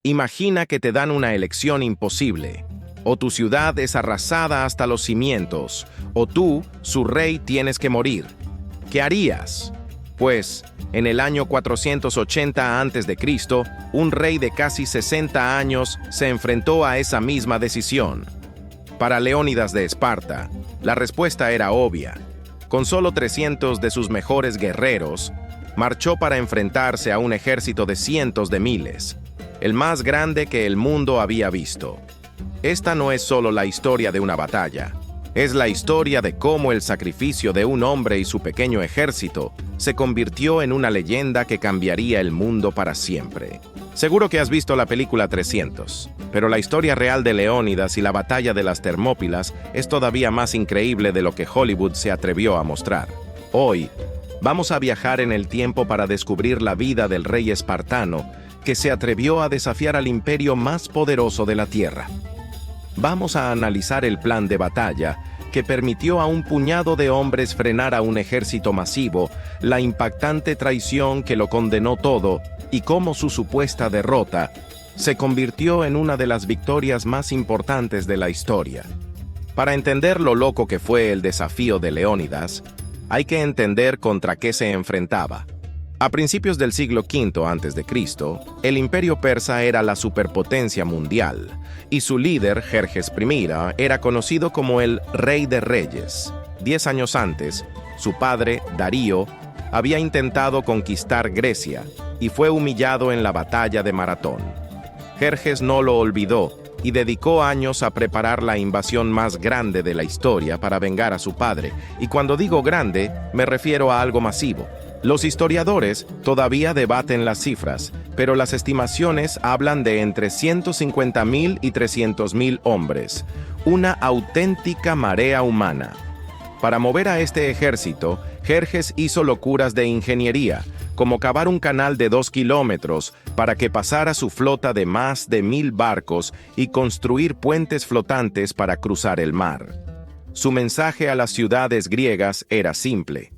Imagina que te dan una elección imposible. O tu ciudad es arrasada hasta los cimientos, o tú, su rey, tienes que morir. ¿Qué harías? Pues, en el año 480 a.C., un rey de casi 60 años se enfrentó a esa misma decisión. Para Leónidas de Esparta, la respuesta era obvia. Con solo 300 de sus mejores guerreros, marchó para enfrentarse a un ejército de cientos de miles, el más grande que el mundo había visto. Esta no es solo la historia de una batalla, es la historia de cómo el sacrificio de un hombre y su pequeño ejército se convirtió en una leyenda que cambiaría el mundo para siempre. Seguro que has visto la película 300, pero la historia real de Leónidas y la batalla de las Termópilas es todavía más increíble de lo que Hollywood se atrevió a mostrar. Hoy, vamos a viajar en el tiempo para descubrir la vida del rey espartano que se atrevió a desafiar al imperio más poderoso de la Tierra. Vamos a analizar el plan de batalla que permitió a un puñado de hombres frenar a un ejército masivo, la impactante traición que lo condenó todo y cómo su supuesta derrota se convirtió en una de las victorias más importantes de la historia. Para entender lo loco que fue el desafío de Leónidas, hay que entender contra qué se enfrentaba. A principios del siglo V a.C., el imperio persa era la superpotencia mundial, y su líder, Jerjes I, era conocido como el Rey de Reyes. 10 años antes, su padre, Darío, había intentado conquistar Grecia y fue humillado en la batalla de Maratón. Jerjes no lo olvidó y dedicó años a preparar la invasión más grande de la historia para vengar a su padre, y cuando digo grande, me refiero a algo masivo. Los historiadores todavía debaten las cifras, pero las estimaciones hablan de entre 150.000 y 300.000 hombres, una auténtica marea humana. Para mover a este ejército, Jerjes hizo locuras de ingeniería, como cavar un canal de 2 kilómetros para que pasara su flota de más de 1.000 barcos y construir puentes flotantes para cruzar el mar. Su mensaje a las ciudades griegas era simple: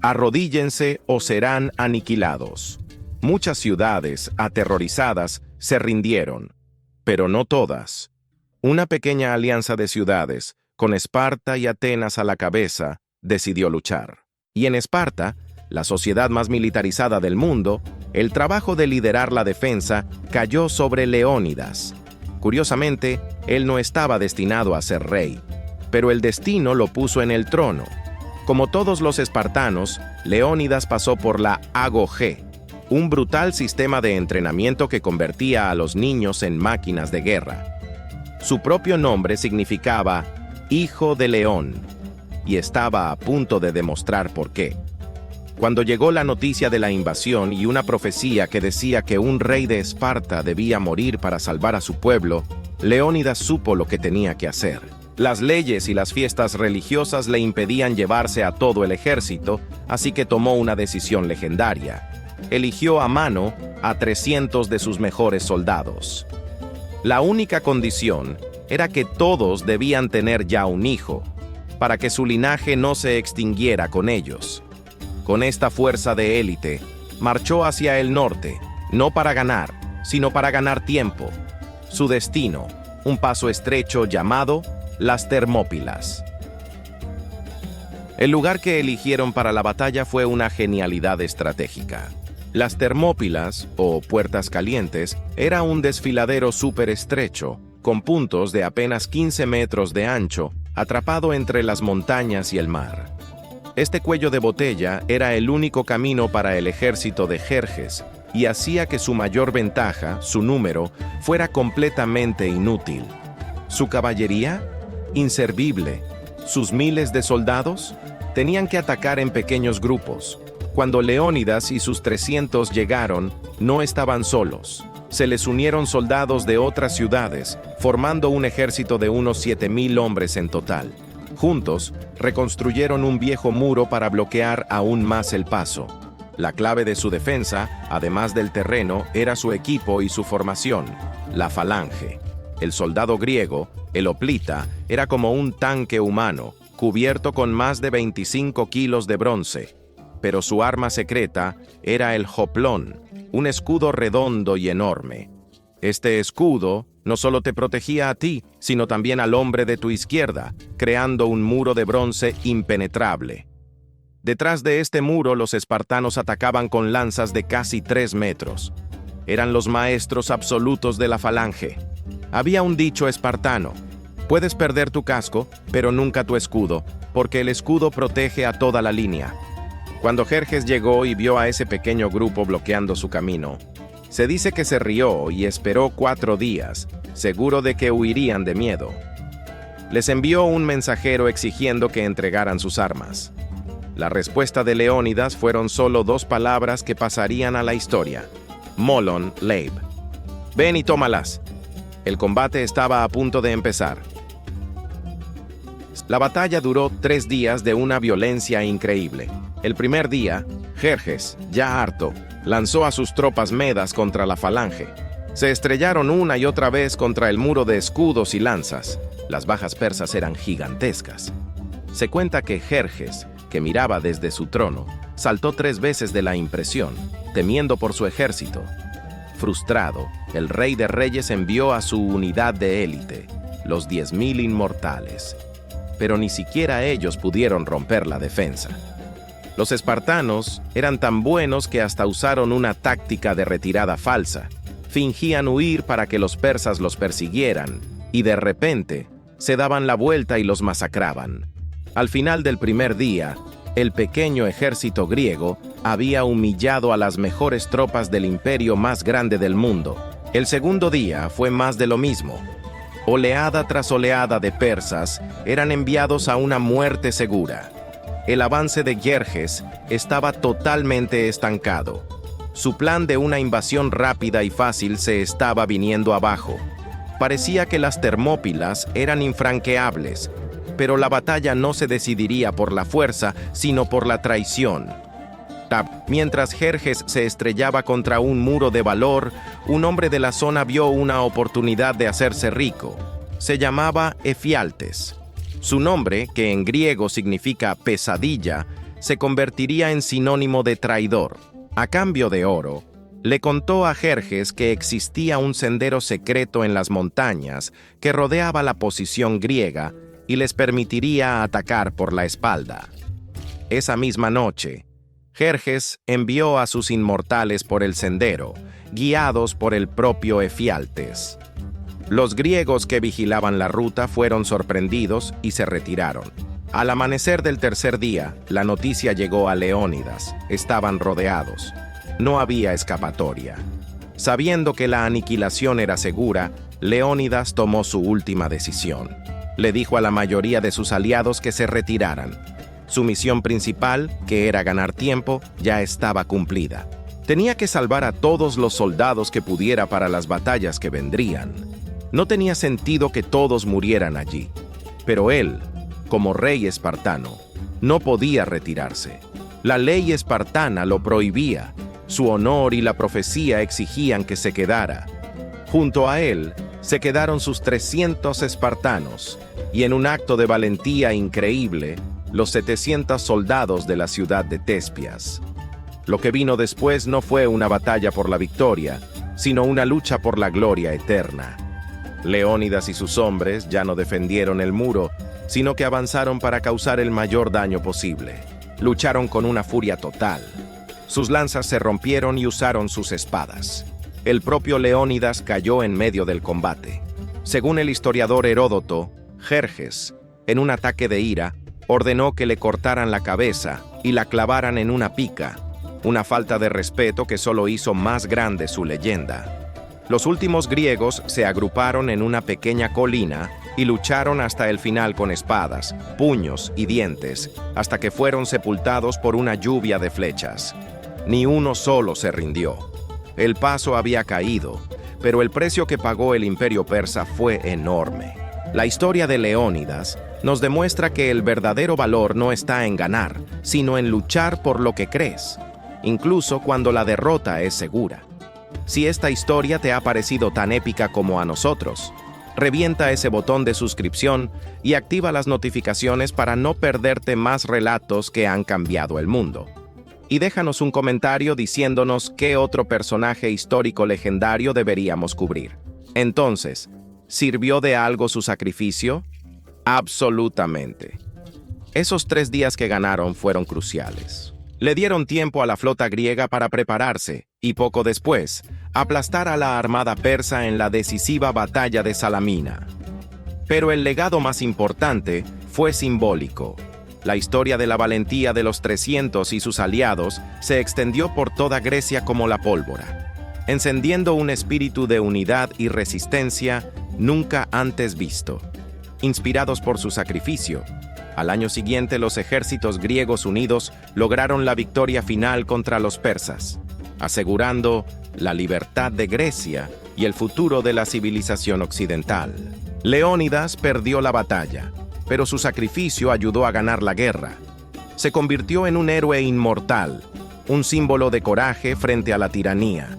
arrodíllense o serán aniquilados. Muchas ciudades, aterrorizadas, se rindieron, pero no todas. Una pequeña alianza de ciudades, con Esparta y Atenas a la cabeza, decidió luchar. Y en Esparta, la sociedad más militarizada del mundo, el trabajo de liderar la defensa cayó sobre Leónidas. Curiosamente, él no estaba destinado a ser rey, pero el destino lo puso en el trono. Como todos los espartanos, Leónidas pasó por la Agogé, un brutal sistema de entrenamiento que convertía a los niños en máquinas de guerra. Su propio nombre significaba Hijo de León, y estaba a punto de demostrar por qué. Cuando llegó la noticia de la invasión y una profecía que decía que un rey de Esparta debía morir para salvar a su pueblo, Leónidas supo lo que tenía que hacer. Las leyes y las fiestas religiosas le impedían llevarse a todo el ejército, así que tomó una decisión legendaria. Eligió a mano a 300 de sus mejores soldados. La única condición era que todos debían tener ya un hijo, para que su linaje no se extinguiera con ellos. Con esta fuerza de élite, marchó hacia el norte, no para ganar, sino para ganar tiempo. Su destino, un paso estrecho llamado las Termópilas. El lugar que eligieron para la batalla fue una genialidad estratégica. Las Termópilas, o Puertas Calientes, era un desfiladero súper estrecho, con puntos de apenas 15 metros de ancho, atrapado entre las montañas y el mar. Este cuello de botella era el único camino para el ejército de Jerjes, y hacía que su mayor ventaja, su número, fuera completamente inútil. ¿Su caballería? Inservible. ¿Sus miles de soldados? Tenían que atacar en pequeños grupos. Cuando Leónidas y sus 300 llegaron, no estaban solos. Se les unieron soldados de otras ciudades, formando un ejército de unos 7.000 hombres en total. Juntos, reconstruyeron un viejo muro para bloquear aún más el paso. La clave de su defensa, además del terreno, era su equipo y su formación, la falange. El soldado griego, el hoplita, era como un tanque humano, cubierto con más de 25 kilos de bronce. Pero su arma secreta era el hoplón, un escudo redondo y enorme. Este escudo no solo te protegía a ti, sino también al hombre de tu izquierda, creando un muro de bronce impenetrable. Detrás de este muro los espartanos atacaban con lanzas de casi 3 metros. Eran los maestros absolutos de la falange. Había un dicho espartano: puedes perder tu casco, pero nunca tu escudo, porque el escudo protege a toda la línea. Cuando Jerjes llegó y vio a ese pequeño grupo bloqueando su camino, se dice que se rió y esperó 4 días, seguro de que huirían de miedo. Les envió un mensajero exigiendo que entregaran sus armas. La respuesta de Leónidas fueron solo 2 palabras que pasarían a la historia: Molon Leib. Ven y tómalas. El combate estaba a punto de empezar. La batalla duró 3 días de una violencia increíble. El primer día, Jerjes, ya harto, lanzó a sus tropas medas contra la falange. Se estrellaron una y otra vez contra el muro de escudos y lanzas. Las bajas persas eran gigantescas. Se cuenta que Jerjes, que miraba desde su trono, saltó 3 veces de la impresión, temiendo por su ejército. Frustrado, el rey de reyes envió a su unidad de élite, los 10.000 inmortales. Pero ni siquiera ellos pudieron romper la defensa. Los espartanos eran tan buenos que hasta usaron una táctica de retirada falsa. Fingían huir para que los persas los persiguieran, y de repente se daban la vuelta y los masacraban. Al final del primer día, el pequeño ejército griego había humillado a las mejores tropas del imperio más grande del mundo. El segundo día fue más de lo mismo. Oleada tras oleada de persas eran enviados a una muerte segura. El avance de Jerjes estaba totalmente estancado. Su plan de una invasión rápida y fácil se estaba viniendo abajo. Parecía que las Termópilas eran infranqueables, pero la batalla no se decidiría por la fuerza, sino por la traición. Mientras Jerjes se estrellaba contra un muro de valor, un hombre de la zona vio una oportunidad de hacerse rico. Se llamaba Efialtes. Su nombre, que en griego significa pesadilla, se convertiría en sinónimo de traidor. A cambio de oro, le contó a Jerjes que existía un sendero secreto en las montañas que rodeaba la posición griega y les permitiría atacar por la espalda. Esa misma noche, Jerjes envió a sus inmortales por el sendero, guiados por el propio Efialtes. Los griegos que vigilaban la ruta fueron sorprendidos y se retiraron. Al amanecer del tercer día, la noticia llegó a Leónidas. Estaban rodeados. No había escapatoria. Sabiendo que la aniquilación era segura, Leónidas tomó su última decisión. Le dijo a la mayoría de sus aliados que se retiraran. Su misión principal, que era ganar tiempo, ya estaba cumplida. Tenía que salvar a todos los soldados que pudiera para las batallas que vendrían. No tenía sentido que todos murieran allí. Pero él, como rey espartano, no podía retirarse. La ley espartana lo prohibía. Su honor y la profecía exigían que se quedara. Junto a él se quedaron sus 300 espartanos, y en un acto de valentía increíble, los 700 soldados de la ciudad de Tespias. Lo que vino después no fue una batalla por la victoria, sino una lucha por la gloria eterna. Leónidas y sus hombres ya no defendieron el muro, sino que avanzaron para causar el mayor daño posible. Lucharon con una furia total. Sus lanzas se rompieron y usaron sus espadas. El propio Leónidas cayó en medio del combate. Según el historiador Heródoto, Jerjes, en un ataque de ira, ordenó que le cortaran la cabeza y la clavaran en una pica, una falta de respeto que solo hizo más grande su leyenda. Los últimos griegos se agruparon en una pequeña colina y lucharon hasta el final con espadas, puños y dientes, hasta que fueron sepultados por una lluvia de flechas. Ni uno solo se rindió. El paso había caído, pero el precio que pagó el imperio persa fue enorme. La historia de Leónidas nos demuestra que el verdadero valor no está en ganar, sino en luchar por lo que crees, incluso cuando la derrota es segura. Si esta historia te ha parecido tan épica como a nosotros, revienta ese botón de suscripción y activa las notificaciones para no perderte más relatos que han cambiado el mundo. Y déjanos un comentario diciéndonos qué otro personaje histórico legendario deberíamos cubrir. Entonces, ¿sirvió de algo su sacrificio? Absolutamente. Esos 3 días que ganaron fueron cruciales. Le dieron tiempo a la flota griega para prepararse y poco después, aplastar a la armada persa en la decisiva batalla de Salamina. Pero el legado más importante fue simbólico. La historia de la valentía de los 300 y sus aliados se extendió por toda Grecia como la pólvora, encendiendo un espíritu de unidad y resistencia nunca antes visto. Inspirados por su sacrificio, al año siguiente los ejércitos griegos unidos lograron la victoria final contra los persas, asegurando la libertad de Grecia y el futuro de la civilización occidental. Leónidas perdió la batalla, pero su sacrificio ayudó a ganar la guerra. Se convirtió en un héroe inmortal, un símbolo de coraje frente a la tiranía.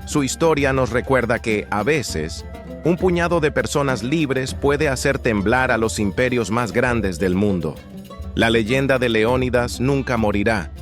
Su historia nos recuerda que, a veces, un puñado de personas libres puede hacer temblar a los imperios más grandes del mundo. La leyenda de Leónidas nunca morirá,